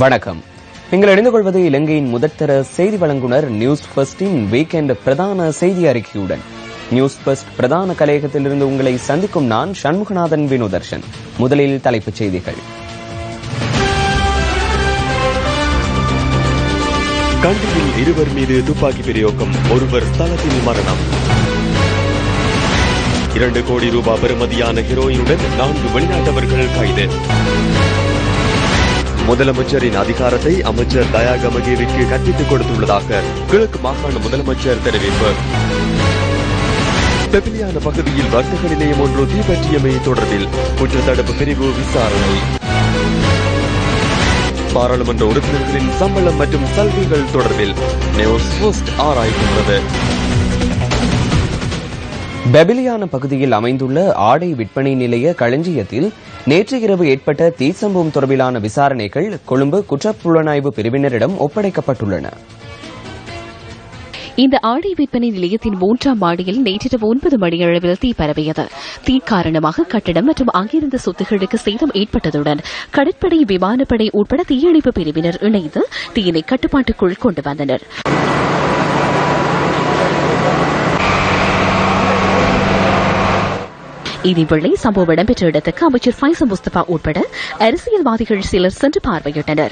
வணக்கம். நீங்கள் அறிந்து கொள்வது இலங்கையின் முதற்தர செய்தி வழங்குனர் நியூஸ் ஃபர்ஸ்டின் வீக்கெண்ட் பிரதான செய்தி அறிக்கையுடன். நியூஸ் ஃபர்ஸ்ட் பிரதான கலையகத்திலிருந்து உங்களை சந்திக்கும் நான் சண்முகநாதன் வினோதர்ஷன். முதலில் தலைப்புச் செய்திகள். கண்டியில் இருவர் மீது துப்பாக்கி பிரயோகம், ஒருவர் ஸ்தலத்தில் மரணம். 2 கோடி ரூபாய் பெறுமதியான ஹெரோயினுடன் 4 வெளிநாட்டவர்கள் கைது. முதலமைச்சரின் அதிகாரத்தை அமைச்சர் தயா கமகேவிற்கு கற்பித்துக் கொடுத்துள்ளதாக கிழக்கு மாகாண முதலமைச்சர் தெரிவிப்பு. பெபிலியான பகுதியில் வர்த்தக நிலையம் ஒன்று தீப்பற்றியமை தொடர்பில் குற்றத்தடுப்பு பிரிவு விசாரணை. பாராளுமன்ற உறுப்பினர்களின் சம்பளம் மற்றும் சலுகைகள் தொடர்பில் நியூஸ் ஃபர்ஸ்ட் ஆராய்கின்றது. பெபிலியான பகுதியில் அமைந்துள்ள ஆடை விற்பனை நிலைய களஞ்சியத்தில் நேற்று இரவு ஏற்பட்ட தீ சம்பவம் தொடர்பிலான விசாரணைகள் கொழும்பு குற்றப்புலனாய்வு பிரிவினரிடம் ஒப்படைக்கப்பட்டுள்ளன. இந்த ஆடை விற்பனை நிலையத்தின் 3ஆம் மாடியில் நேற்றிரவு 9 மணியளவில் தீ பரவியது. தீ காரணமாக கட்டடம் மற்றும் அங்கிருந்த சொத்துகளுக்கு சேதம் ஏற்பட்டதுடன் கடற்படை, விமானப்படை உட்பட தீயணைப்பு பிரிவினர் இணைந்து தீயினை கட்டுப்பாட்டுக்குள் கொண்டு வந்தனர். இதேவேளை சம்பவம் இடம்பெற்ற இடத்துக்கு அமைச்சர் ஃபைசல் முஸ்தபா உட்பட அரசியல்வாதிகள் சிலர் சென்று பார்வையிட்டனர்.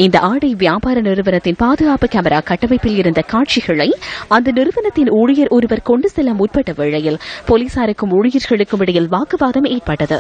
இந்த ஆடை வியாபார நிறுவனத்தின் பாதுகாப்பு கேமரா கட்டமைப்பில் இருந்த காட்சிகளை அந்த நிறுவனத்தின் ஊழியர் ஒருவர் கொண்டு செல்ல முற்பட்ட வேளையில் போலீசாருக்கும் ஊழியர்களுக்கும் இடையில் வாக்குவாதம் ஏற்பட்டது.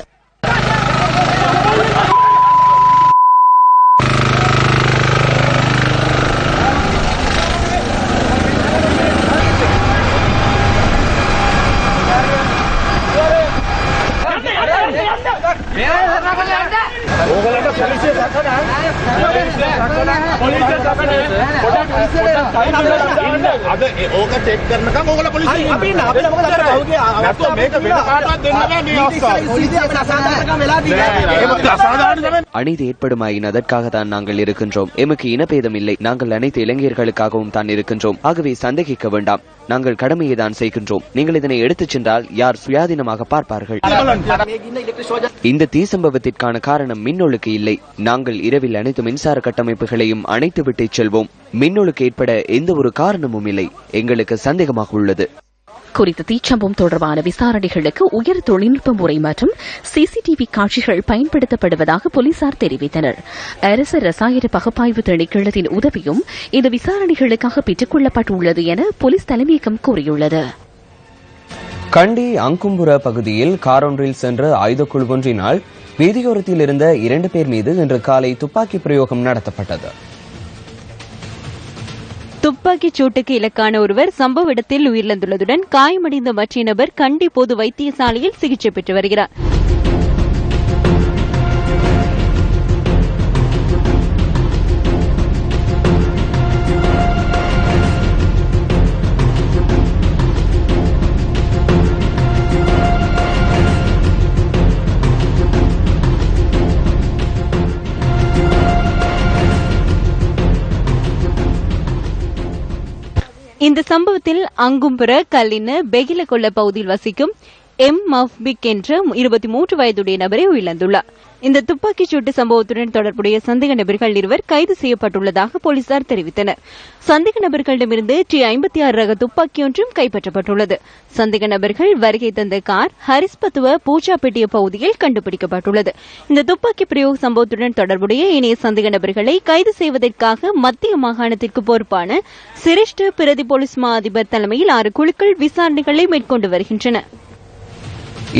அநீதி ஏற்படுமாயின் அதற்காகத்தான் நாங்கள் இருக்கின்றோம். எமக்கு இனபேதம் இல்லை. நாங்கள் அனைத்து இளைஞர்களுக்காகவும் தான் இருக்கின்றோம். ஆகவே சந்தேகிக்க வேண்டாம். நாங்கள் கடமையை தான் செய்கின்றோம். நீங்கள் இதனை எடுத்துச் சென்றால் யார் சுயாதீனமாக பார்ப்பார்கள்? இந்த தீ சம்பவத்திற்கான காரணம் மின்னொழுக்கு இல்லை. நாங்கள் இரவில் அனைத்து மின்சார கட்டமைப்புகளையும் அணைத்துவிட்டே செல்வோம். மின்னொழுக்கு ஏற்பட எந்த ஒரு காரணமும் இல்லை. எங்களுக்கு சந்தேகமாக உள்ளது. குறித்த தீச்சம்பவம் தொடர்பான விசாரணைகளுக்கு உயர் தொழில்நுட்ப முறை மற்றும் சிசிடிவி காட்சிகள் பயன்படுத்தப்படுவதாக போலீசார் தெரிவித்தனர். அரசு ரசாயன பகுப்பாய்வு திணைக்களத்தின் உதவியும் இந்த விசாரணைகளுக்காக பெற்றுக் கொள்ளப்பட்டுள்ளது என போலீஸ் தலைமையகம் கூறியுள்ளது. கண்டி அங்கும்புர பகுதியில் காரொன்றில் சென்ற ஆயுதக்குழு ஒன்றினால் வீதியோரத்தில் இருந்த 2 பேர் மீது இன்று காலை துப்பாக்கி பிரயோகம் நடத்தப்பட்டது. துப்பாக்கிச் சூட்டுக்கு இலக்கான ஒருவர் சம்பவ இடத்தில் உயிரிழந்துள்ளதுடன் காயமடைந்த மற்ற நபர் கண்டி பொது வைத்தியசாலையில் சிகிச்சை பெற்று வருகிறார். இந்த சம்பவத்தில் அங்கும்புர கல்லின பெகிலகொள்ள பகுதியில் வசிக்கும் எம் மஃபிக் என்ற 23 வயதுடைய நபரை உயிரிழந்துள்ளார். இந்த துப்பாக்கிச் சூட்டு சம்பவத்துடன் தொடர்புடைய சந்தேக நபர்கள் 2 கைது செய்யப்பட்டுள்ளதாக போலீசார் தெரிவித்தனர். சந்தேக நபர்களிடமிருந்து T56 ரக துப்பாக்கி ஒன்றும் கைப்பற்றப்பட்டுள்ளது. சந்தேக நபர்கள் வருகை தந்த கார் ஹரிஸ்பத்துவ பூச்சாப்பேட்டிய பகுதியில் கண்டுபிடிக்கப்பட்டுள்ளது. இந்த துப்பாக்கி பிரயோக சம்பவத்துடன் தொடர்புடைய இணைய சந்தேக நபர்களை கைது செய்வதற்காக மத்திய மாகாணத்திற்கு பொறுப்பான சிரேஷ்ட பிரதி போலீஸ் மா அதிபர் தலைமையில் 6 குழுக்கள் விசாரணைகளை மேற்கொண்டு வருகின்றன.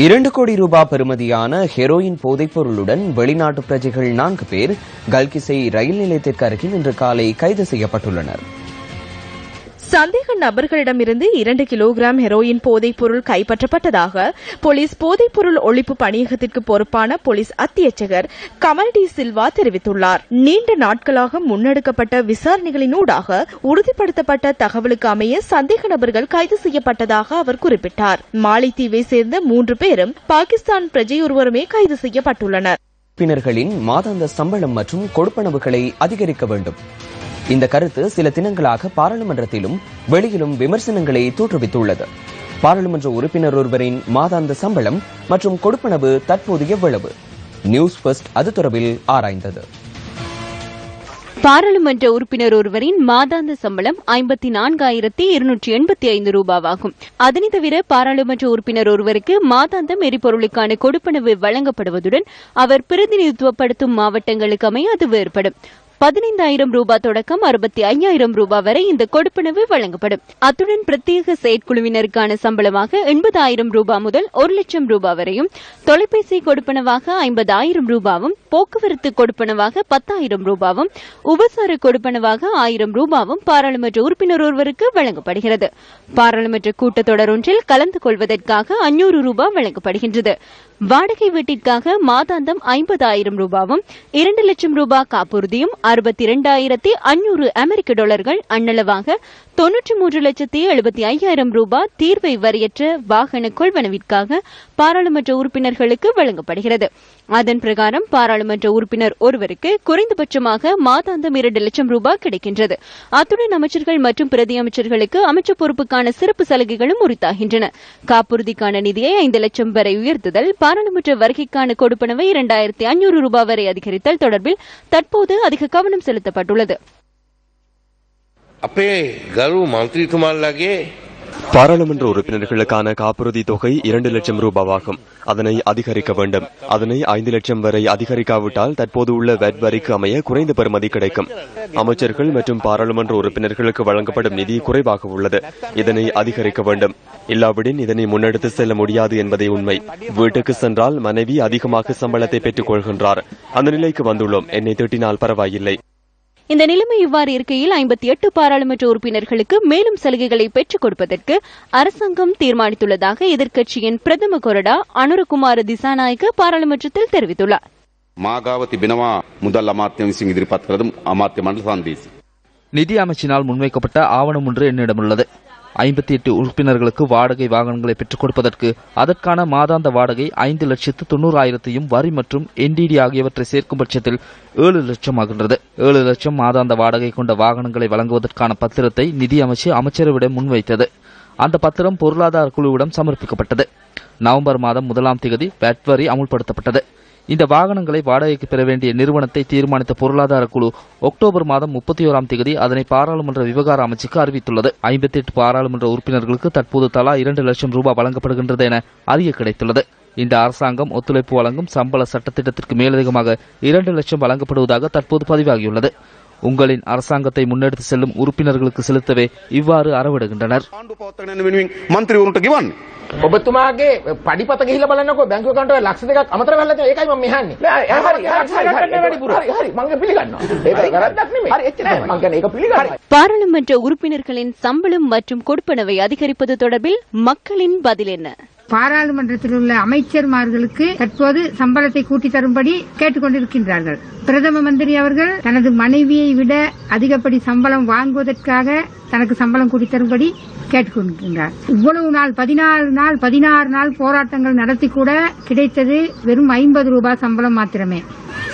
2 கோடி ரூபாய் பெறுமதியான ஹெரோயின் போதைப் பொருளுடன் வெளிநாட்டு பிரஜைகள் 4 பேர் கல்கிசை ரயில் நிலையத்திற்கு அருகில் இன்று காலை கைது செய்யப்பட்டுள்ளனர். சந்தேக நபர்களிடமிருந்து 2 கிலோகிராம் ஹெரோயின் போதைப் பொருள் கைப்பற்றப்பட்டதாக போலீஸ் போதைப் பொருள் ஒழிப்பு பணியகத்திற்கு பொறுப்பான போலீஸ் அத்தியட்சகர் கமல் டி சில்வா தெரிவித்துள்ளார். நீண்ட நாட்களாக முன்னெடுக்கப்பட்ட விசாரணைகளினூடாக உறுதிப்படுத்தப்பட்ட தகவலுக்கு அமைய சந்தேக நபர்கள் கைது செய்யப்பட்டதாக அவர் குறிப்பிட்டார். மாலைத்தீவை சேர்ந்த 3 பேரும் பாகிஸ்தான் பிரஜையொருவருமே கைது செய்யப்பட்டுள்ளனர். உறுப்பினர்களின் மாதாந்த சம்பளம் மற்றும் கொடுப்பனவுகளை அதிகரிக்க வேண்டும். இந்த கருத்து சில தினங்களாக பாராளுமன்றத்திலும் வெளியிலும் விமர்சனங்களை தோற்றுவித்துள்ளது. பாராளுமன்ற உறுப்பினர் ஒருவரின் மாதாந்த சம்பளம் மற்றும் கொடுப்பனவு தற்போது எவ்வளவு? நியூஸ் ஃபர்ஸ்ட் அது தொடர்பில் ஆராய்ந்தது. பாராளுமன்ற உறுப்பினர் ஒருவரின் மாதாந்த சம்பளம் 54,285 ரூபாவாகும். அதனை தவிர பாராளுமன்ற உறுப்பினர் ஒருவருக்கு மாதாந்தம் எரிபொருளுக்கான கொடுப்பனவு வழங்கப்படுவதுடன் அவர் பிரதிநிதித்துவப்படுத்தும் மாவட்டங்களுக்கு அமைய அது வேறுபடும். 15,000 ரூபாய் தொடக்கம் 65,000 ரூபாய் வரை இந்த கொடுப்பனவு வழங்கப்படும். அத்துடன் பிரத்யேக செயற்குழுவினருக்கான சம்பளமாக 80,000 ரூபாய் முதல் 1,00,000 ரூபாய் வரையும், தொலைபேசி கொடுப்பனவாக 50,000 ரூபாவும், போக்குவரத்து கொடுப்பனவாக 10,000 ரூபாவும், உபசார கொடுப்பனவாக 1,000 ரூபாவும் பாராளுமன்ற உறுப்பினர் ஒருவருக்கு வழங்கப்படுகிறது. பாராளுமன்ற கூட்டத்தொடர் ஒன்றில் கலந்து கொள்வதற்காக 500 ரூபாய் வழங்கப்படுகின்றது. வாடகை வீட்டிற்காக மாதாந்தம் 50,000 ரூபாவும், 2,00,000 ரூபாய் காப்புறுதியும், 62,500 அமெரிக்க டாலர்கள் அன்னளவாக 93,75,000 ரூபாய் தீர்வை வரியற்ற வாகன கொள்வனவிற்காக பாராளுமன்ற உறுப்பினர்களுக்கு வழங்கப்படுகிறது. அதன் பிரகாரம் பாராளுமன்ற உறுப்பினர் ஒருவருக்கு குறைந்தபட்சமாக மாதாந்தம் 2,00,000 ரூபாய் கிடைக்கின்றது. அத்துடன் அமைச்சர்கள் மற்றும் பிரதி அமைச்சர்களுக்கு அமைச்சர் பொறுப்புக்கான சிறப்பு சலுகைகளும் உரித்தாகின்றன. காப்புறுதிக்கான நிதியை 5,00,000 வரை உயர்த்துதல், பாராளுமன்ற வருகைக்கான கொடுப்பனவை 2,500 ரூபாய் வரை அதிகரித்தல் தொடர்பில் தற்போது அதிக கவனம் செலுத்தப்பட்டுள்ளது. பாராளுமன்ற உறுப்பினர்களுக்கான காப்புறுதி தொகை 2,00,000 ரூபாவாகும். அதனை அதிகரிக்க வேண்டும். அதனை 5,00,000 வரை அதிகரிக்காவிட்டால் தற்போது உள்ள வெட் வரிக்கு அமைய குறைந்த பெறுமதி கிடைக்கும். அமைச்சர்கள் மற்றும் பாராளுமன்ற உறுப்பினர்களுக்கு வழங்கப்படும் நிதி குறைவாக உள்ளது. இதனை அதிகரிக்க வேண்டும். இல்லாவிடின் இதனை முன்னெடுத்து செல்ல முடியாது என்பதே உண்மை. வீட்டுக்கு சென்றால் மனைவி அதிகமாக சம்பளத்தை பெற்றுக் கொள்கின்றார். அந்த நிலைக்கு வந்துள்ளோம். என்னை திட்டினால் பரவாயில்லை. இந்த நிலைமை இவ்வாறு இருக்கையில் 58 பாராளுமன்ற உறுப்பினர்களுக்கு மேலும் சலுகைகளை பெற்றுக் கொடுப்பதற்கு அரசாங்கம் தீர்மானித்துள்ளதாக எதிர்க்கட்சியின் பிரதம கொறடா அனுரகுமார திசாநாயக்க பாராளுமன்றத்தில் தெரிவித்துள்ளார். நிதி அமைச்சினால் முன்வைக்கப்பட்ட ஆவணம் ஒன்று என்னிடம் உள்ளது. 58 உறுப்பினர்களுக்கு வாடகை வாகனங்களை பெற்றுக் கொடுப்பதற்கு அதற்கான மாதாந்த வாடகை 5,90,000 வரி மற்றும் NDD ஆகியவற்றை சேர்க்கும் பட்சத்தில் 7 லட்சம் ஆகின்றது. 7 லட்சம் மாதாந்த வாடகை கொண்ட வாகனங்களை வழங்குவதற்கான பத்திரத்தை நிதி அமைச்சு அமைச்சரவிடம் முன்வைத்தது. அந்த பத்திரம் பொருளாதார குழுவிடம் சமர்ப்பிக்கப்பட்டது. நவம்பர் மாதம் 1ஆம் தேதி வேட் வரி அமுல்படுத்தப்பட்டது. இந்த வாகனங்களை வாடகைக்கு பெற வேண்டிய நிறுவனத்தை தீர்மானித்த பொருளாதார குழு அக்டோபர் மாதம் 31ஆம் தேதி அதனை பாராளுமன்ற விவகார அமைச்சுக்கு அறிவித்துள்ளது. 58 பாராளுமன்ற உறுப்பினர்களுக்கு தற்போது தலா 2 லட்சம் ரூபாய் வழங்கப்படுகின்றது என அறிய கிடைத்துள்ளது. இந்த அரசாங்கம் ஒத்துழைப்பு வழங்கும் சம்பள சட்டத்திட்டத்திற்கு மேலதிகமாக 2 லட்சம் வழங்கப்படுவதாக தற்போது பதிவாகியுள்ளது. உங்களின் அரசாங்கத்தை முன்னெடுத்து செல்லும் உறுப்பினர்களுக்கு செலுத்தவே இவ்வாறு அறவிடுகின்றனர். ඔබතුමාගේ පඩිපත ගිහිල්ලා බලන්නකෝ බැංකුව කන්ටරේ ලක්ෂ 2ක් අමතර වෙලා තියෙනවා. ඒකයි මම මෙහන්නේ. හරි මම පිළිගන්නවා. ඒක වැරද්දක් නෙමෙයි. හරි එච්චරයි. මම කියන්නේ ඒක පිළිගන්නවා. பாராளுமன்ற உறுப்பினர்களின் சம்பளம் மற்றும் கொடுப்பனவை அதிகரிப்பது தொடர்பில் மக்களின் பதில் என்ன? பாராளுமன்றத்தில் உள்ள அமைச்சர்மார்களுக்கு தற்போது சம்பளத்தை கூட்டி தரும்படி கேட்டுக் கொண்டிருக்கின்றார்கள். பிரதம மந்திரி அவர்கள் தனது மனைவியை விட அதிகப்படி சம்பளம் வாங்குவதற்காக தனக்கு சம்பளம் கூட்டி தரும்படி கேட்டுக் கொண்டிருக்கின்றார். இவ்வளவு நாள் 16 நாள் போராட்டங்கள் நடத்தி கூட கிடைத்தது வெறும் 50 ரூபாய் சம்பளம் மாத்திரமே.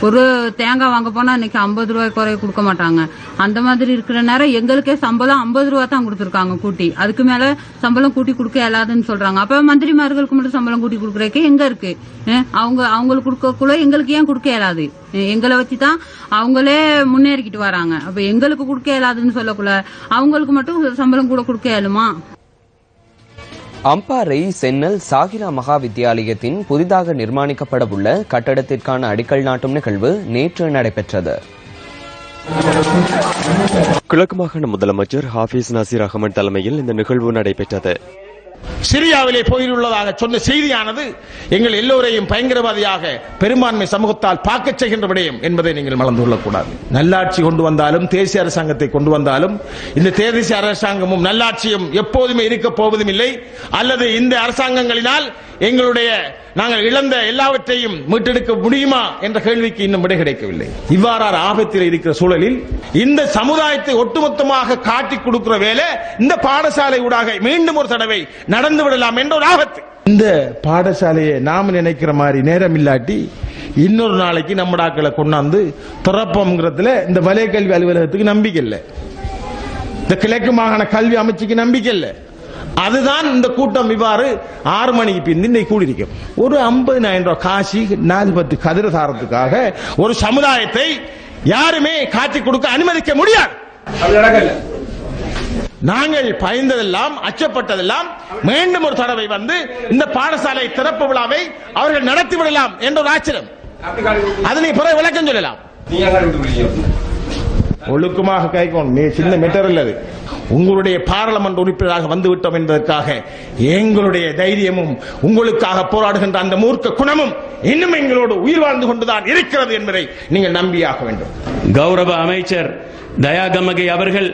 ஒரு தேங்காய் வாங்க போனா இன்னைக்கு 50 ரூபாய் குறைய கொடுக்க மாட்டாங்க. அந்த மாதிரி இருக்கிற நேரம் எங்களுக்கே சம்பளம் 50 ரூபாய் தான் கொடுத்திருக்காங்க கூட்டி. அதுக்கு மேல சம்பளம் கூட்டி கொடுக்க இயலாதுன்னு சொல்றாங்க. அப்ப மந்திரிமார்களுக்கு மட்டும் சம்பளம் கூட்டி கொடுக்கறதுக்கு எங்க இருக்கு? அவங்களுக்கு கொடுக்கக்குள்ள எங்களுக்கு ஏன் கொடுக்க இயலாது? எங்களை வச்சுதான் அவங்களே முன்னேறிக்கிட்டு வராங்க. அப்ப எங்களுக்கு கொடுக்க இயலாதுன்னு சொல்லக்குள்ள அவங்களுக்கு மட்டும் சம்பளம் கூட கொடுக்க இயலுமா? அம்பாறை சென்னல் சாகிரா மகா வித்தியாலயத்தின் புதிதாக நிர்மாணிக்கப்படவுள்ள கட்டடத்திற்கான அடிக்கல் நாட்டும் நிகழ்வு நேற்று நடைபெற்றது. கிழக்கு மாகாண முதலமைச்சர் ஹாஃபிஸ் நசீர் அகமது தலைமையில் இந்த நிகழ்வு நடைபெற்றது. சிரியாவிலே போயுள்ளதாக சொன்ன செய்தியானது எங்கள் எல்லோரையும் பயங்கரவாதியாக பெரும்பான்மை சமூகத்தால் பார்க்க செய்கின்ற விடயம் என்பதை நீங்கள் மறந்து கொள்ளக்கூடாது. நல்லாட்சி கொண்டு வந்தாலும் தேசிய அரசாங்கத்தை கொண்டு வந்தாலும் இந்த தேசிய அரசாங்கமும் நல்லாட்சியும் எப்போதுமே இருக்க போவதும் இல்லை. அல்லது இந்த அரசாங்கங்களினால் எங்களுடைய நாங்கள் இழந்த எல்லாவற்றையும் மீட்டெடுக்க முடியுமா என்ற கேள்விக்கு இன்னும் விடை கிடைக்கவில்லை. இவ்வாறான ஆபத்தில் இருக்கிற சூழலில் இந்த சமுதாயத்தை ஒட்டுமொத்தமாக காட்டிக் கொடுக்கிற வேலை இந்த பாடசாலை ஊடாக மீண்டும் ஒரு தடவை நடந்து விடலாம் என்ற ஒரு ஆபத்து. இந்த பாடசாலையை நாம் நினைக்கிற மாதிரி நேரம் இல்லாட்டி இன்னொரு நாளைக்கு நம்ம ஆட்களை கொண்டாந்து திறப்போம்ங்கிறதுல இந்த வலய கல்வி அலுவலகத்துக்கு நம்பிக்கை இல்லை, இந்த கிழக்கு மாகாண கல்வி அமைச்சுக்கு நம்பிக்கை இல்லை. அதுதான் இந்த கூட்டம் இவ்வாறு 6 மணிக்கு பிந்தி கூடியிருக்கும். ஒரு 50,000 ரூபாய் காசி 4-10 கதிர சாரத்துக்காக ஒரு சமுதாயத்தை யாருமே காட்சி கொடுக்க அனுமதிக்க முடியாது. நாங்கள் பயந்ததெல்லாம் அச்சப்பட்டதெல்லாம் மீண்டும் ஒரு தடவை வந்து இந்த பாடசாலை திறப்பு விழாவை அவர்கள் நடத்திவிடலாம் என்ற ஒரு ஆச்சரியம். அதனை பிறகு விளக்கம் சொல்லலாம். ஒழுக்கமாக கைக்கணும், சின்ன மெட்டர் இல்லது. உங்களுடைய பாராளுமன்ற உறுப்பினராக வந்துவிட்டோம் என்பதற்காக எங்களுடைய தைரியமும் உங்களுக்காக போராடுகின்ற அந்த மூர்க்க குணமும் இன்னும் எங்களோடு உயிர் வாழ்ந்து கொண்டுதான் இருக்கிறது என்பதை நீங்கள் நம்பியாக வேண்டும். கௌரவ அமைச்சர் தயாகமகை அவர்கள்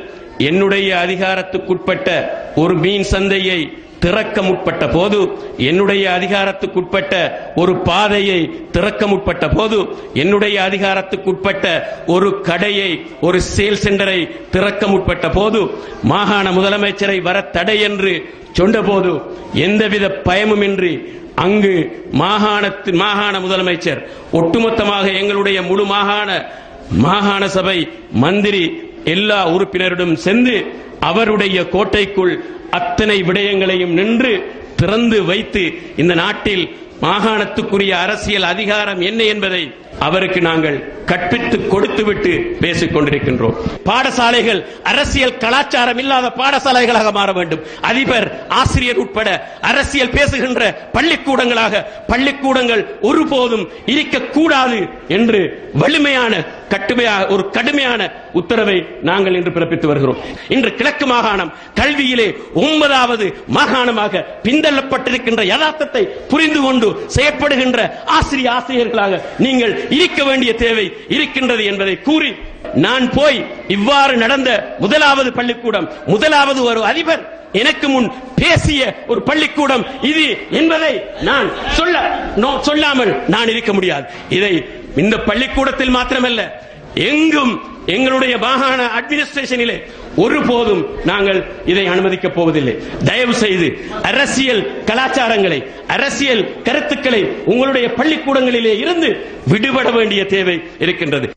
என்னுடைய அதிகாரத்துக்குட்பட்ட ஒரு மீன் சந்தையை திறக்க முற்பட்ட போது, என்னுடைய அதிகாரத்துக்குட்பட்ட ஒரு பாதையை திறக்க முற்பட்ட போது, என்னுடைய அதிகாரத்துக்குட்பட்ட ஒரு கடையை, ஒரு சேல் சென்டரை திறக்க முற்பட்ட போது, மாகாண முதலமைச்சரை வர தடை என்று சொன்னபோது எந்தவித பயமுமின்றி அங்கு மாகாண முதலமைச்சர் ஒட்டுமொத்தமாக எங்களுடைய முழு மாகாண சபை மந்திரி எல்லா உறுப்பினரிடம் சென்று அவருடைய கோட்டைக்குள் அத்தனை விடயங்களையும் நின்று திறந்து வைத்து இந்த நாட்டில் மாகாணத்துக்குரிய அரசியல் அதிகாரம் என்ன என்பதை அவருக்கு நாங்கள் கற்பித்து கொடுத்துவிட்டு பேசிக் கொண்டிருக்கின்றோம். பாடசாலைகள் அரசியல் கலாச்சாரம் இல்லாத பாடசாலைகளாக மாற வேண்டும். அதிபர், ஆசிரியர் உட்பட அரசியல் பேசுகின்ற பள்ளிக்கூடங்கள் ஒருபோதும் இருக்கக்கூடாது என்று வலிமையான ஒரு கடுமையான உத்தரவை நாங்கள் இன்று பிறப்பித்து வருகிறோம். இன்று கிழக்கு மாகாணம் கல்வியிலே 9வது மாகாணமாக பின்தள்ளப்பட்டிருக்கின்ற யதார்த்தத்தை புரிந்து கொண்டு செயற்படுகின்ற ஆசிரியர்களாக நீங்கள் இருக்க வேண்டிய தேவை இருக்கின்றது என்பதை கூறி, நான் போய் இவ்வாறு நடந்த முதலாவது பள்ளிக்கூடம், முதலாவது ஒரு அதிபர் எனக்கு முன் பேசிய ஒரு பள்ளிக்கூடம் இது என்பதை நான் சொல்லாமல் நான் இருக்க முடியாது. இதை இந்த பள்ளிக்கூடத்தில் மாத்திரமல்ல, எங்கும் எங்களுடைய மாகாண அட்மினிஸ்ட்ரேஷனிலே ஒருபோதும் நாங்கள் இதை அனுமதிக்கப் போவதில்லை. தயவு செய்து அரசியல் கலாச்சாரங்களை, அரசியல் கருத்துக்களை உங்களுடைய பள்ளிக்கூடங்களிலே இருந்து விடுபட வேண்டிய தேவை இருக்கின்றது.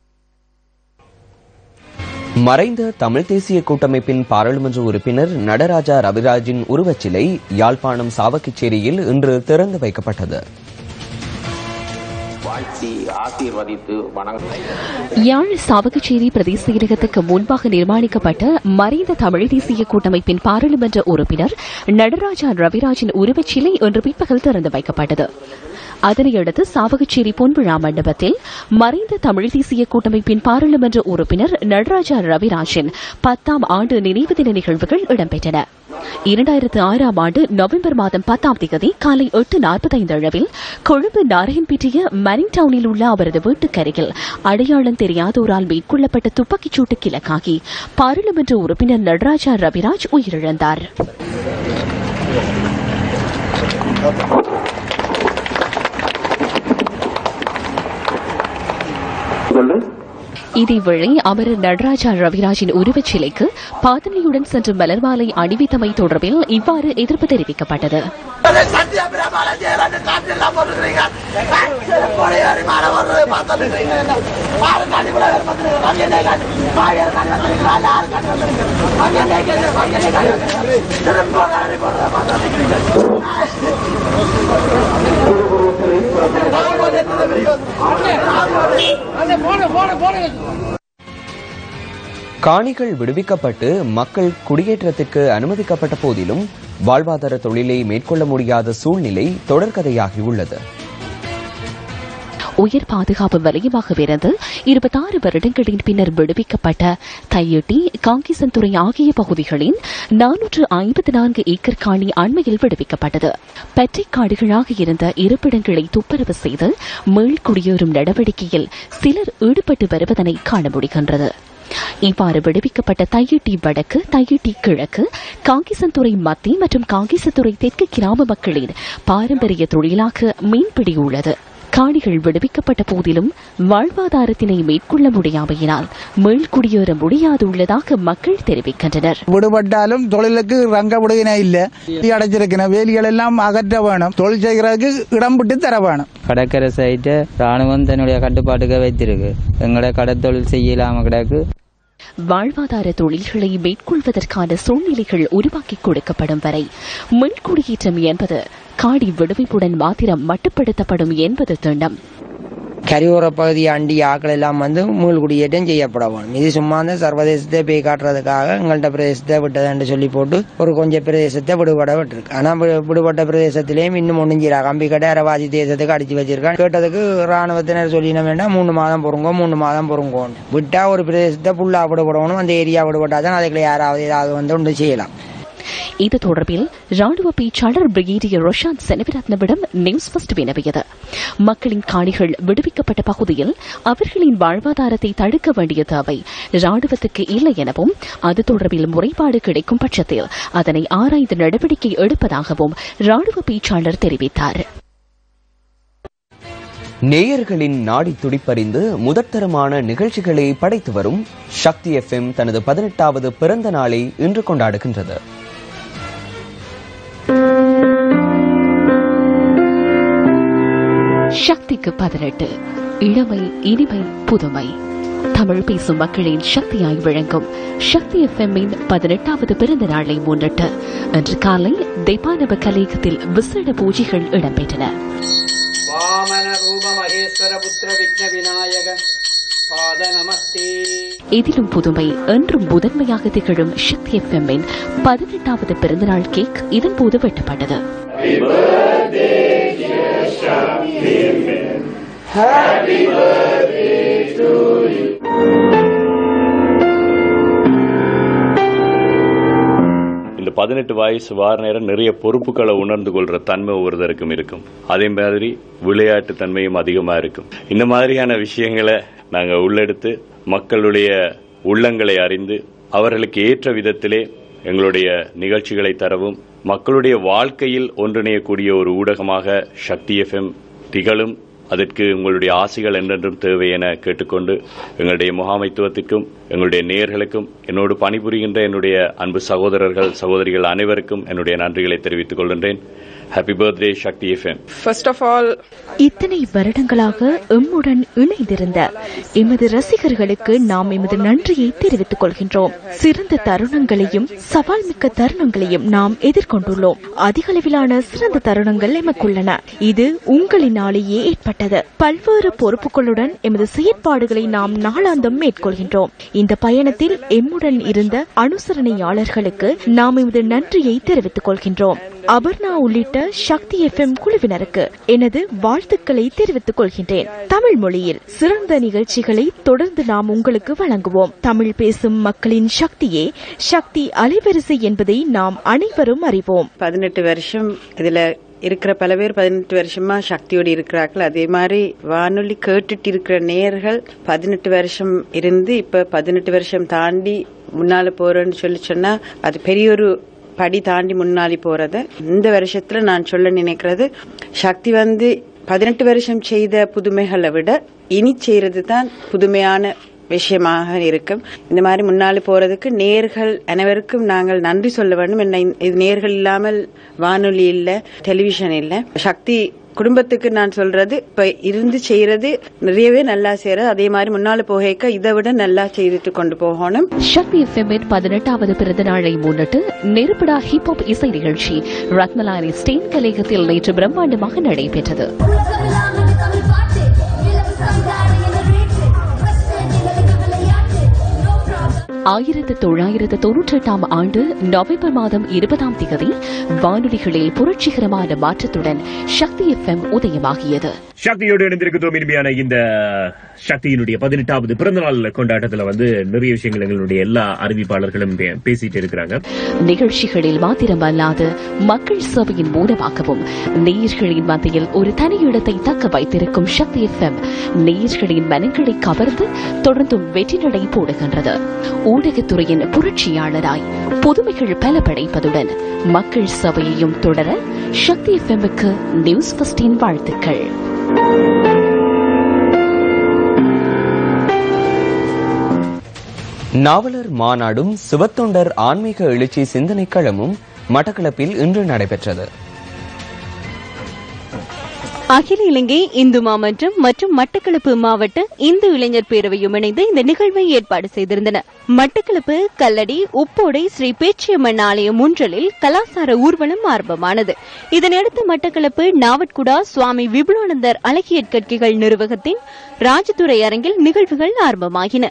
மறைந்த தமிழ் தேசிய கூட்டமைப்பின் பாராளுமன்ற உறுப்பினர் நடராஜா ரவிராஜின் உருவச்சிலை யாழ்ப்பாணம் சாவகச்சேரியில் இன்று திறந்து வைக்கப்பட்டது. யாழ் சாவகச்சேரி பிரதேச செயலகத்துக்கு முன்பாக நிர்மாணிக்கப்பட்ட மறைந்த தமிழ் தேசிய கூட்டமைப்பின் பாராளுமன்ற உறுப்பினர் நடராஜா ரவிராஜின் உருவச்சிலை இன்று பிற்பகல் திறந்து வைக்கப்பட்டது. அதனையடுத்து சாவகச்சேரி பொன்விழா மண்டபத்தில் மறைந்த தமிழ் தேசிய கூட்டமைப்பின் பாராளுமன்ற உறுப்பினர் நடராஜா ரவிராஜின் 10ஆம் ஆண்டு நினைவு தின நிகழ்வுகள் இடம்பெற்றன. 2006ஆம் ஆண்டு நவம்பர் மாதம் 10ஆம் தேதி காலை 8:45 அளவில் கொழும்பு நாராயண்பேட்டைய மரிங் டவுனில் உள்ள அவரது வீட்டுக்கருகில் அடையாளம் தெரியாதோரால் மேற்கொள்ளப்பட்ட துப்பாக்கிச்சூட்டுக்கு இலக்காகி பாராளுமன்ற உறுப்பினர் நடராஜா ரவிராஜ் உயிரிழந்தார். இதேவேளை அமரர் நடராஜா ரவிராஜின் உருவச்சிலைக்கு பாதனையுடன் சென்று மலர் மாலை அணிவித்தமை தொடர்பில் இவ்வாறு எதிர்ப்பு தெரிவிக்கப்பட்டது. காணிகள் விடுவிக்கப்பட்டு மக்கள் குடியேற்றத்திற்கு அனுமதிக்கப்பட்ட போதிலும் வாழ்வாதார தொழிலை மேற்கொள்ள முடியாத சூழ்நிலை தொடர்கதையாகியுள்ளது. உயர் பாதுகாப்பு வலயமாகவிருந்து 26 வருடங்களின் பின்னர் விடுவிக்கப்பட்ட தையட்டி, காங்கேசன்துறை ஆகிய பகுதிகளின் 454 ஏக்கர் காணி அண்மையில் விடுவிக்கப்பட்டது. பற்றை காடுகளாக இருந்த இருப்பிடங்களை துப்புரவு செய்து மீள் குடியேறும் நடவடிக்கையில் சிலர் ஈடுபட்டு வருவதனை காண முடிகின்றது. இவ்வாறு விடுவிக்கப்பட்ட தையட்டி வடக்கு, தையட்டி கிழக்கு, காங்கேசன்துறை மத்திய மற்றும் காங்கேசன்துறை தெற்கு கிராம மக்களின் பாரம்பரிய தொழிலாக மீன்பிடி உள்ளது. காணிகள் விடுவிக்கப்பட்ட போதிலும் வாழ்வாதாரத்தினை மேற்கொள்ள முடியாமையினால் மீள்குடியேற முடியாதுள்ளதாக மக்கள் தெரிவிக்கின்றனர். விடுபட்டாலும் தொழிலுக்கு ரங்க விடுகின இல்ல, அடைச்சிருக்கிற வேலிகள் எல்லாம் அகற்ற வேணும், தொழில் செய்கிறதுக்கு இடம் விட்டு தர வேணும். கடற்கரை சைட்டு ராணுவம் தன்னுடைய கட்டுப்பாட்டுக்கு வைத்திருக்கு, எங்களுடைய கடற்தொழில் செய்யலாம கிடக்கு. வாழ்வாதார தொழில்களை மேற்கொள்வதற்கான சூழ்நிலைகள் உருவாக்கி கொடுக்கப்படும் வரை மீள்குடியேற்றம் என்பது காடி விடுவிப்புடன் மாத்திரம் மட்டுப்படுத்தப்படும் என்பது திண்ணம். கரையோர பகுதி அண்டி ஆக்கள் எல்லாம் மீள்குடியேற்றம் செய்யப்பட வேணும். இது சும்மா சர்வதேசத்தை போய் காட்டுறதுக்காக எங்கள்கிட்ட பிரதேசத்தை விட்டதுன்னு சொல்லி போட்டு ஒரு கொஞ்சம் பிரதேசத்தை விடுபட விட்டுருக்கு. ஆனா விடுபட்ட பிரதேசத்திலேயும் இன்னும் ஒன்றும் செய்யறா, கம்பிக்கட்டை அரவாசி தேசத்துக்கு அடிச்சு வச்சிருக்கான். கேட்டதுக்கு ராணுவத்தினர் சொல்லின வேண்டாம், 3 மாதம் பொறுங்கோ விட்டா ஒரு பிரதேசத்தை புல்லா விடுபடணும். அந்த ஏரியா விடுபட்டாதான் அதுக்குள்ள யாராவது ஏதாவது ஒன்று செய்யலாம். இது தொடர்பில் ராணுவ பேச்சாளர் பிரிகேடியர் ரோஷாந்த் செனவிரத்னவிடம் நியூஸ் ஃபர்ஸ்ட் வினவியது. மக்களின் காணிகள் விடுவிக்கப்பட்ட பகுதியில் அவர்களின் வாழ்வாதாரத்தை தடுக்க வேண்டிய தேவை ராணுவத்துக்கு இல்லை எனவும், அது தொடர்பில் முறைப்பாடு கிடைக்கும் பட்சத்தில் அதனை ஆராய்ந்து நடவடிக்கை எடுப்பதாகவும் ராணுவ பேச்சாளர் தெரிவித்தார். நேயர்களின் நாடி துடிப்பறிந்து முதற்தரமான நிகழ்ச்சிகளை படைத்து வரும் சக்தி FM தனது 18வது பிறந்த நாளை இன்று கொண்டாடுகின்றது. சக்திக்கு 18 இளமை, இனிமை, புதுமை. தமிழ் பேசும் மக்களின் சக்தியாய் விளங்கும் சக்தி FM-இன் 18வது பிறந்த நாளை முன்னிட்டு இன்று காலை தெய்வானவ கலையகத்தில் விசேட பூஜைகள் இடம்பெற்றன. இதிலும் புதுமை என்றும் முதன்மையாக திகழும் சக்தி FM-இன் 18வது பிறந்தநாள் கேக் இதன்போது வெட்டப்பட்டது. இந்த 18 வயசு வார நேரம் நிறைய பொறுப்புகளை உணர்ந்து கொள்ற தன்மை ஒவ்வொருத்தருக்கும் இருக்கும். அதே மாதிரி விளையாட்டு தன்மையும் அதிகமா இருக்கும். இந்த மாதிரியான விஷயங்களை நாங்க உள்ளெடுத்து மக்களுடைய உள்ளங்களை அறிந்து அவர்களுக்கு ஏற்ற விதத்திலே எங்களுடைய நிகழ்ச்சிகளை தரவும், மக்களுடைய வாழ்க்கையில் ஒன்றிணையக்கூடிய ஒரு ஊடகமாக சக்தி FM திகழும். அதற்கு உங்களுடைய ஆசைகள் என்றென்றும் தேவை என கேட்டுக்கொண்டு, எங்களுடைய முகாமைத்துவத்திற்கும் எங்களுடைய நேயர்களுக்கும் என்னோடு பணிபுரிகின்ற என்னுடைய அன்பு சகோதரர்கள் சகோதரிகள் அனைவருக்கும் என்னுடைய நன்றிகளை தெரிவித்துக் கொள்கின்றேன். Happy birthday Sakthi FM. First of all, இத்தனை வருடங்களாக எம்முடன் இணைந்திருந்த எமது ரசிகர்களுக்கு நாம் எமது நன்றியை தெரிவித்துக் கொள்கின்றோம். சிறந்த தருணங்களையும் சவால் மிக்க தருணங்களையும் நாம் எதிர்கொண்டுள்ளோம். அதிக அளவிலான சிறந்த தருணங்கள் எமக்குள்ளன. இது உங்களினாலேயே ஏற்பட்டது. பல்வேறு பொறுப்புகளுடன் எமது செயற்பாடுகளை நாம் நாளாந்தம் மேற்கொள்கின்றோம். இந்த பயணத்தில் எம்முடன் இருந்த அனுசரணையாளர்களுக்கு நாம் எமது நன்றியை தெரிவித்துக் கொள்கின்றோம். அபர்ணா உள்ளிட்ட சக்தி FM குழுவினருக்கு எனது வாழ்த்துக்களை தெரிவித்துக் கொள்கின்றேன். தமிழ் மொழியில் சிறந்த நிகழ்ச்சிகளை தொடர்ந்து நாம் உங்களுக்கு வழங்குவோம். தமிழ் பேசும் மக்களின் சக்தியே சக்தி அலைவரிசை என்பதை நாம் அனைவரும் அறிவோம். 18 வருஷம் இதுல இருக்கிற பல பேர் 18 வருஷமா சக்தியோடு இருக்கிறார்கள். அதே மாதிரி வானொலி கேட்டுட்டு இருக்கிற நேயர்கள் 18 வருஷம் இருந்து இப்ப 18 வருஷம் தாண்டி முன்னால போறேன்னு சொன்னா அது பெரிய ஒரு படி தாண்டி முன்னாடி போறது. இந்த வருஷத்துல நான் சொல்ல நினைக்கிறது, சக்தி 18 வருஷம் செய்த புதுமைகளை விட இனி செய்யறது தான் புதுமையான விஷயமாக இருக்கும். இந்த மாதிரி முன்னாடி போறதுக்கு நேர்கள் அனைவருக்கும் நாங்கள் நன்றி சொல்ல வேண்டும். இது நேர்கள் இல்லாமல் வானொலி இல்ல, டெலிவிஷன் இல்ல. சக்தி குடும்பத்துக்கு நான் சொல்றது, இப்ப இருந்து செய்யறது நிறையவே நல்லா செய்யறது. அதே மாதிரி முன்னால போக இதை விட நல்லா செய்துட்டு கொண்டு போகணும். சக்தி FM-இன் 18வது பிறந்த நாளை முன்னிட்டு நெருப்படா ஹிப்ஹாப் இசை நிகழ்ச்சி ரத்மலானி ஸ்டேன் கலையகத்தில் நேற்று பிரம்மாண்டமாக நடைபெற்றது. 1998 ஆண்டு நவம்பர் மாதம் 20ஆம் தேதி வானொலிகளில் புரட்சிகரமான மாற்றத்துடன் சக்தி FM உதயமாகியது. சக்தியோடு இணைந்திருக்கிறோம். இனிமையான இந்த சக்தியினுடைய 18வது பிறந்தநாள் கொண்டாட்டத்துல நிறைய விஷயங்கள் எங்களுடைய எல்லா அறிவிப்பாளர்களும் பேசிட்டு இருக்கிறாங்க. நிகழ்ச்சிகளில் மாத்திரமல்லாது மக்கள் சேவையின் மூலமாகவும் நேயர்களின் மத்தியில் ஒரு தனி இடத்தை தக்க வைத்திருக்கும் சக்தி FM நேயர்களின் மனங்களை கவர்ந்து தொடர்ந்தும் வெற்றி நடை போடுகின்றது. ஊடகத்துறையின் புரட்சியாளராய் புதுமைகள் பல படைப்பதுடன் மக்கள் சேவையையும் தொடர சக்தி FM-க்கு நியூஸ் ஃபர்ஸ்டின் வாழ்த்துக்கள். நாவலர் மாநாடும் சிவத்தொண்டர் ஆன்மீக எழுச்சி சிந்தனை களமும் மட்டக்களப்பில் இன்று நடைபெற்றது. அகில இலங்கை இந்து மாமன்றம் மற்றும் மட்டக்களப்பு மாவட்ட இந்து இளைஞர் பேரவையும் இணைந்து இந்த நிகழ்வை ஏற்பாடு செய்திருந்தன. மட்டக்களப்பு கல்லடி உப்போடை ஸ்ரீ பேச்சியம்மன் ஆலய முன்றலில் கலாசார ஊர்வலம் ஆரம்பமானது. இதனையடுத்து மட்டக்களப்பு நாவட்குடா சுவாமி விபுலானந்தர் அழகிய கற்கைகள் நிறுவகத்தின் ராஜதுறை அரங்கில் நிகழ்வுகள் ஆரம்பமாகின.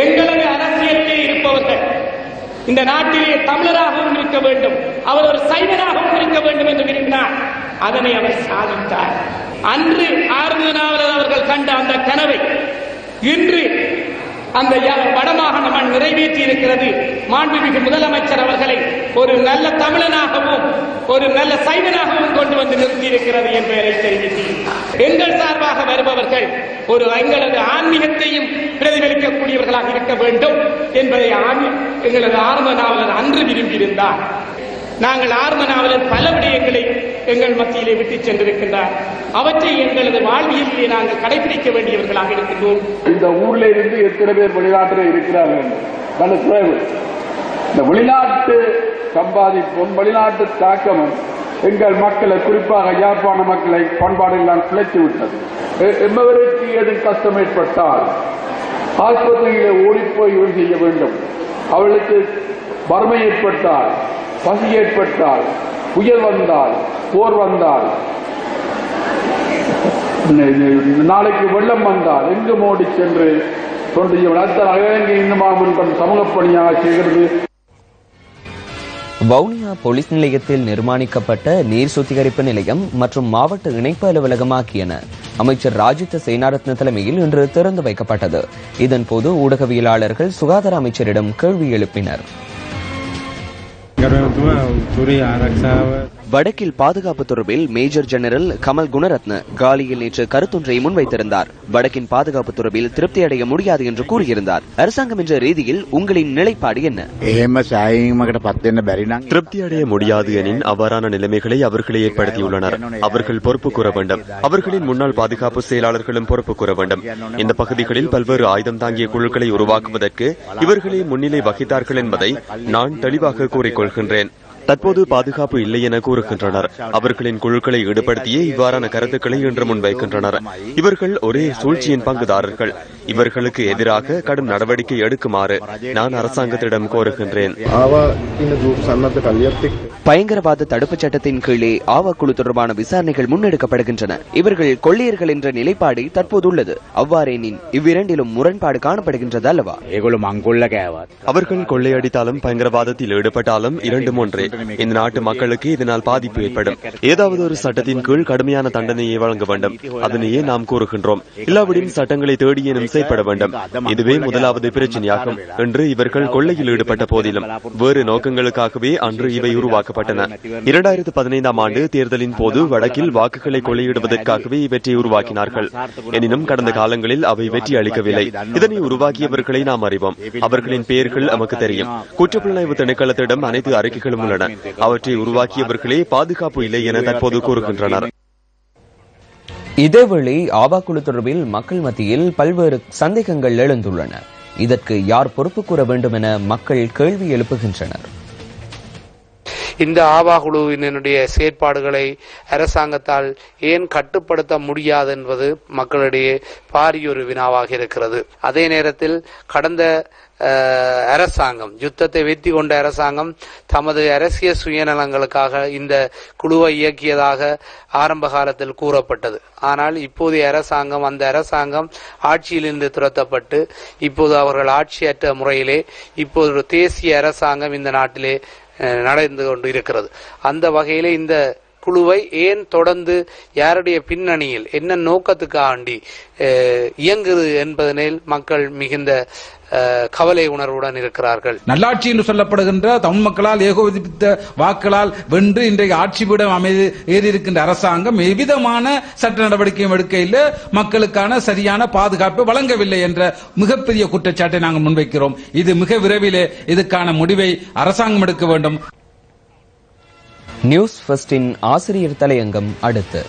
எங்களது அரசியலிலே இருப்பவர்கள் இந்த நாட்டிலே தமிழராகவும் இருக்க வேண்டும், அவர் ஒரு சைவராகவும் இருக்க வேண்டும் என்று விரும்பினார். அதனை அவர் சாதித்தார். அன்று ஆறுமுகநாவலர் அவர்கள் கண்ட அந்த கனவை இன்று அந்த வடமாகாண மண் நிறைவேற்றி இருக்கிறது. மாண்புமிகு முதலமைச்சர் அவர்களை ஒரு நல்ல தமிழனாகவும் ஒரு நல்ல சைவனாகவும் கொண்டு வந்து நிறுத்தியிருக்கிறது என்பதை தெரிவித்து எங்கள் சார்பாக வருபவர்கள் ஒரு எங்களது ஆன்மீகத்தையும் பிரதிபலிக்கக்கூடியவர்களாக இருக்க வேண்டும் என்பதை எங்களது ஆர்ம நாவலர் அன்று விரும்பியிருந்தார். நாங்கள் ஆர்ம நாவலர் பல விடயங்களை எங்கள் மத்தியிலே விட்டுச் சென்றிருக்கின்றார். அவற்றை எங்களது வாழ்வியலிலே நாங்கள் கடைபிடிக்க வேண்டியவர்களாக இருக்கின்றோம். இந்த ஊர்ல இருந்து எத்தனை பேர் வெளிநாட்டில் இருக்கிறார்கள்? இந்த வெளிநாட்டு சம்பாதிப்பும் வெளிநாட்டு தாக்கமும் எங்கள் மக்களை, குறிப்பாக யாழ்ப்பாண மக்களை பண்பாடெல்லாம் பிழைத்து விட்டது. எம்மவருக்கு ஏதும் கஷ்டம் ஏற்பட்டால் ஆஸ்பத்திரியிலே ஓடிப்போய் செய்ய வேண்டும். அவளுக்கு வறுமை ஏற்பட்டால், பசி ஏற்பட்டால், புயல் வந்தால், போர் வந்தால், நாளைக்கு வெள்ளம் வந்தால் எங்கு ஓடி சென்று கொண்டு இலங்கை இந்து மாமன்றம் சமூக பணியாக செய்கிறது. வவுனியா போலீஸ் நிலையத்தில் நிர்மாணிக்கப்பட்ட நீர் சுத்திகரிப்பு நிலையம் மற்றும் மாவட்ட இணைப்பு அலுவலகம் ஆகியன அமைச்சர் ராஜித சேனாரத்ன தலைமையில் இன்று திறந்து வைக்கப்பட்டது. இதன்போது ஊடகவியலாளர்கள் சுகாதார அமைச்சரிடம் கேள்வி எழுப்பினர். வடக்கில் பாதுகாப்பு தொடர்பில் மேஜர் ஜெனரல் கமல் குணரத்ன காலியில் நேற்று கருத்தொன்றை முன்வைத்திருந்தார். வடக்கின் பாதுகாப்பு தொடர்பில் திருப்தி அடைய முடியாது என்று கூறியிருந்தார். அரசாங்கம் என்ற ரீதியில் உங்களின் நிலைப்பாடு என்ன? திருப்தி அடைய முடியாது எனின் அவ்வாறான நிலைமைகளை அவர்களே ஏற்படுத்தியுள்ளனர். அவர்கள் பொறுப்பு கூற வேண்டும். அவர்களின் முன்னாள் பாதுகாப்பு செயலாளர்களும் பொறுப்பு கூற வேண்டும். இந்த பகுதிகளில் பல்வேறு ஆயுதம் தாங்கிய குழுக்களை உருவாக்குவதற்கு இவர்களே முன்னிலை வகித்தார்கள் என்பதை நான் தெளிவாக கூறிக்கொள்கின்றேன். தற்போது பாதுகாப்பு இல்லை என கூறுகின்றனர். அவர்களின் குழுக்களை ஈடுபடுத்தியே இவ்வாறான கருத்துக்களை இன்று முன்வைக்கின்றனர். இவர்கள் ஒரே சூழ்ச்சியின் பங்குதாரர்கள். இவர்களுக்கு எதிராக கடும் நடவடிக்கை எடுக்குமாறு நான் அரசாங்கத்திடம் கோருகின்றேன். பயங்கரவாத தடுப்புச் சட்டத்தின் கீழே ஆவா குழு தொடர்பான விசாரணைகள் முன்னெடுக்கப்படுகின்றன. இவர்கள் கொள்ளையர்கள் என்ற நிலைப்பாடு தற்போது உள்ளது. அவ்வாறெனின் இவ்விரண்டிலும் முரண்பாடு காணப்படுகின்றது அல்லவா? அவர்கள் கொள்ளையடித்தாலும் பயங்கரவாதத்தில் ஈடுபட்டாலும் இரண்டும் ஒன்றே. இந்த நாட்டு மக்களுக்கு இதனால் பாதிப்பு ஏற்படும். ஏதாவது ஒரு சட்டத்தின் கீழ் கடுமையான தண்டனையை வழங்க வேண்டும். அதனையே நாம் கூறுகின்றோம். இல்லாவிடின் சட்டங்களை தேடியேனும் செயற்பட வேண்டும். இதுவே முதலாவது பிரச்சனையாகும். என்று இவர்கள் கொள்ளையில் ஈடுபட்ட போதிலும் வேறு நோக்கங்களுக்காகவே அன்று இவை உருவாக்கப்பட்டன. 2015 ஆண்டு தேர்தலின் போது வடக்கில் வாக்குகளை கொள்ளையிடுவதற்காகவே இவற்றை உருவாக்கினார்கள். எனினும் கடந்த காலங்களில் அவை வெற்றி அளிக்கவில்லை. இதனை உருவாக்கியவர்களை நாம் அறிவோம். அவர்களின் பெயர்கள் நமக்கு தெரியும். குற்றப்புலனாய்வு திணைக்களத்திடம் அனைத்து அறிக்கைகளும் உள்ளன. அவற்றை உருவாக்கியவர்களே பாதுகாப்பு இல்லை என தற்போது கூறுகின்றனர். இதேவேளை ஆவா குழு தொடர்பில் மக்கள் மத்தியில் பல்வேறு சந்தேகங்கள் எழுந்துள்ளன. இதற்கு யார் பொறுப்பு கூற வேண்டும் என மக்கள் கேள்வி எழுப்புகின்றனர். இந்த ஆவா குழுவினுடைய செயற்பாடுகளை அரசாங்கத்தால் ஏன் கட்டுப்படுத்த முடியாது என்பது மக்களிடையே பாரியொரு வினாவாக இருக்கிறது. அதே நேரத்தில் கடந்த அரசாங்கம், யுத்தத்தை வெற்றி கொண்ட அரசாங்கம் தமது அரசியல் சுயநலங்களுக்காக இந்த குழுவை இயக்கியதாக ஆரம்ப காலத்தில் கூறப்பட்டது. ஆனால் இப்போதைய அரசாங்கம், அந்த அரசாங்கம் ஆட்சியிலிருந்து துரத்தப்பட்டு இப்போது அவர்கள் ஆட்சியற்ற முறையிலே இப்போது ஒரு தேசிய அரசாங்கம் இந்த நாட்டிலே நடந்து கொண்டு இருக்கிறது. அந்த வகையிலே இந்த குழுவை ஏன் தொடர்ந்து யாருடைய பின்னணியில் என்ன நோக்கத்துக்காண்டி இயங்குது என்பதனில் மக்கள் மிகுந்த கவலை உணர்வுடன் இருக்கிறார்கள். நல்லாட்சி என்று சொல்லப்படுகின்ற தமிழ் மக்களால் ஏகோபித்த வாக்களால் வென்று இன்றைக்கு ஆட்சி பீடம் ஏறியிருக்கின்ற அரசாங்கம் எவ்விதமான சட்ட நடவடிக்கையும் எடுக்கையில் மக்களுக்கான சரியான பாதுகாப்பு வழங்கவில்லை என்ற மிகப்பெரிய குற்றச்சாட்டை நாங்கள் முன்வைக்கிறோம். இது மிக விரைவிலே இதுக்கான முடிவை அரசாங்கம் எடுக்க வேண்டும். நியூஸ் ஃபர்ஸ்டின் ஆசிரியர் தலையங்கம் அடுத்து.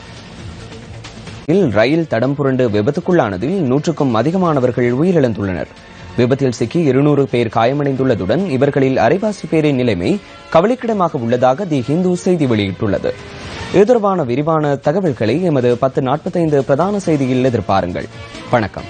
ரயில் தடம் புரண்டு விபத்துக்குள்ளானதில் 100க்கும் அதிகமானவர்கள் உயிரிழந்துள்ளனர். விபத்தில் சிக்கி 200 பேர் காயமடைந்துள்ளதுடன் இவர்களில் அரைவாசி பேரின் நிலைமை கவலைக்கிடமாக உள்ளதாக தி ஹிந்து செய்தி வெளியிட்டுள்ளது. இது தொடர்பான விரிவான தகவல்களை எமது 10:45 பிரதான செய்தியில் எதிர்பாருங்கள். வணக்கம்.